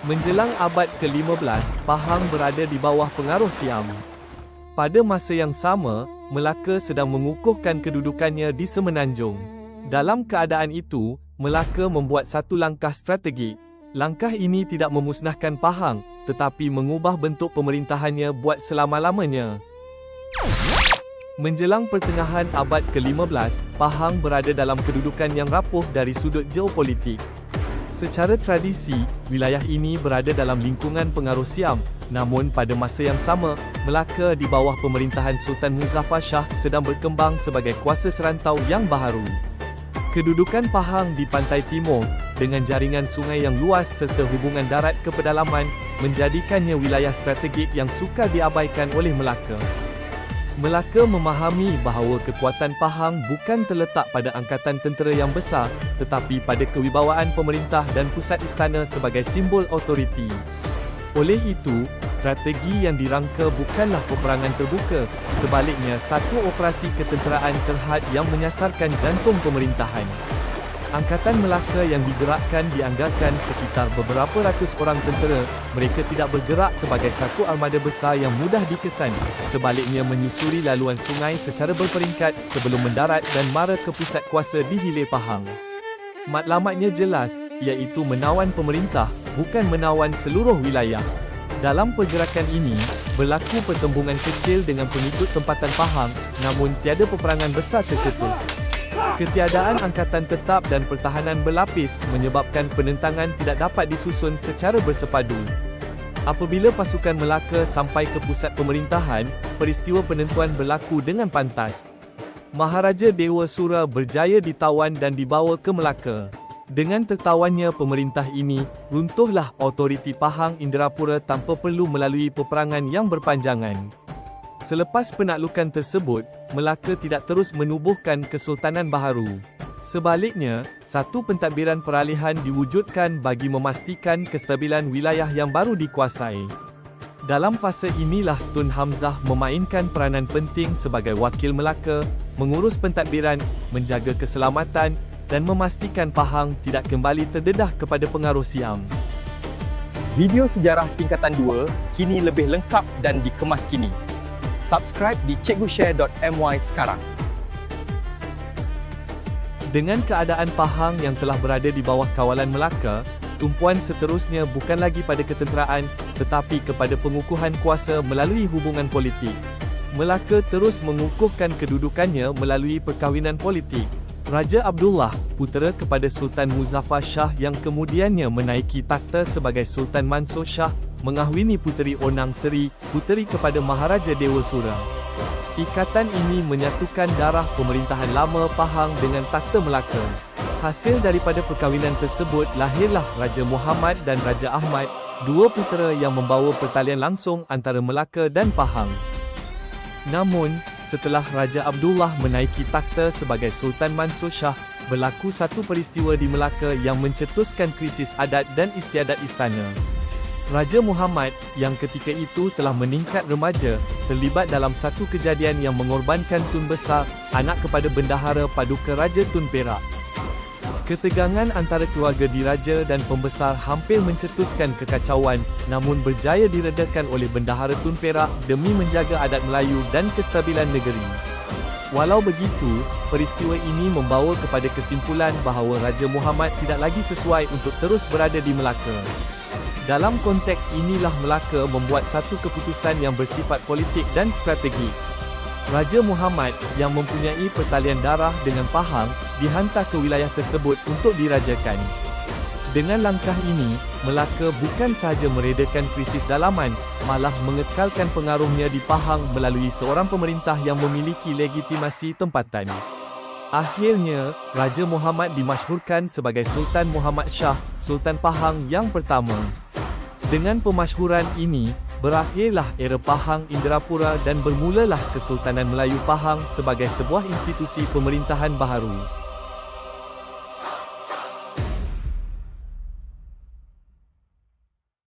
Menjelang abad ke-15, Pahang berada di bawah pengaruh Siam. Pada masa yang sama, Melaka sedang mengukuhkan kedudukannya di Semenanjung. Dalam keadaan itu, Melaka membuat satu langkah strategik. Langkah ini tidak memusnahkan Pahang, tetapi mengubah bentuk pemerintahannya buat selama-lamanya. Menjelang pertengahan abad ke-15, Pahang berada dalam kedudukan yang rapuh dari sudut geopolitik. Secara tradisi, wilayah ini berada dalam lingkungan pengaruh Siam, namun pada masa yang sama, Melaka di bawah pemerintahan Sultan Muzaffar Shah sedang berkembang sebagai kuasa serantau yang baharu. Kedudukan Pahang di pantai timur, dengan jaringan sungai yang luas serta hubungan darat ke pedalaman, menjadikannya wilayah strategik yang sukar diabaikan oleh Melaka. Melaka memahami bahawa kekuatan Pahang bukan terletak pada angkatan tentera yang besar, tetapi pada kewibawaan pemerintah dan pusat istana sebagai simbol otoriti. Oleh itu, strategi yang dirangka bukanlah peperangan terbuka, sebaliknya satu operasi ketenteraan terhad yang menyasarkan jantung pemerintahan. Angkatan Melaka yang digerakkan dianggarkan sekitar beberapa ratus orang tentera. Mereka tidak bergerak sebagai satu armada besar yang mudah dikesan, sebaliknya menyusuri laluan sungai secara berperingkat sebelum mendarat dan mara ke pusat kuasa di Hilir Pahang. Matlamatnya jelas, iaitu menawan pemerintah, bukan menawan seluruh wilayah. Dalam pergerakan ini, berlaku pertembungan kecil dengan pengikut tempatan Pahang, namun tiada peperangan besar tercetus. Ketiadaan angkatan tetap dan pertahanan berlapis menyebabkan penentangan tidak dapat disusun secara bersepadu. Apabila pasukan Melaka sampai ke pusat pemerintahan, peristiwa penentuan berlaku dengan pantas. Maharaja Dewa Sura berjaya ditawan dan dibawa ke Melaka. Dengan tertawannya pemerintah ini, runtuhlah otoriti Pahang Inderapura tanpa perlu melalui peperangan yang berpanjangan. Selepas penaklukan tersebut, Melaka tidak terus menubuhkan Kesultanan Baharu. Sebaliknya, satu pentadbiran peralihan diwujudkan bagi memastikan kestabilan wilayah yang baru dikuasai. Dalam fasa inilah Tun Hamzah memainkan peranan penting sebagai wakil Melaka, mengurus pentadbiran, menjaga keselamatan, dan memastikan Pahang tidak kembali terdedah kepada pengaruh Siam. Video sejarah tingkatan 2 kini lebih lengkap dan dikemas kini. Subscribe di cikgushare.my sekarang. Dengan keadaan Pahang yang telah berada di bawah kawalan Melaka, tumpuan seterusnya bukan lagi pada ketenteraan, tetapi kepada pengukuhan kuasa melalui hubungan politik. Melaka terus mengukuhkan kedudukannya melalui perkahwinan politik. Raja Abdullah, putera kepada Sultan Muzaffar Shah yang kemudiannya menaiki takhta sebagai Sultan Mansur Shah, mengahwini Puteri Onang Seri, puteri kepada Maharaja Dewa Sura. Ikatan ini menyatukan darah pemerintahan lama Pahang dengan takhta Melaka. Hasil daripada perkahwinan tersebut lahirlah Raja Muhammad dan Raja Ahmad, dua putera yang membawa pertalian langsung antara Melaka dan Pahang. Namun, setelah Raja Abdullah menaiki takhta sebagai Sultan Mansur Shah, berlaku satu peristiwa di Melaka yang mencetuskan krisis adat dan istiadat istana. Raja Muhammad, yang ketika itu telah meningkat remaja, terlibat dalam satu kejadian yang mengorbankan Tun Besar, anak kepada Bendahara Paduka Raja Tun Perak. Ketegangan antara keluarga diraja dan pembesar hampir mencetuskan kekacauan, namun berjaya diredakan oleh Bendahara Tun Perak demi menjaga adat Melayu dan kestabilan negeri. Walau begitu, peristiwa ini membawa kepada kesimpulan bahawa Raja Muhammad tidak lagi sesuai untuk terus berada di Melaka. Dalam konteks inilah Melaka membuat satu keputusan yang bersifat politik dan strategi. Raja Muhammad, yang mempunyai pertalian darah dengan Pahang, dihantar ke wilayah tersebut untuk dirajakan. Dengan langkah ini, Melaka bukan sahaja meredakan krisis dalaman, malah mengekalkan pengaruhnya di Pahang melalui seorang pemerintah yang memiliki legitimasi tempatan. Akhirnya, Raja Muhammad dimasyhurkan sebagai Sultan Muhammad Shah, Sultan Pahang yang pertama. Dengan pemasyhuran ini, berakhirlah era Pahang Inderapura dan bermulalah Kesultanan Melayu Pahang sebagai sebuah institusi pemerintahan baharu.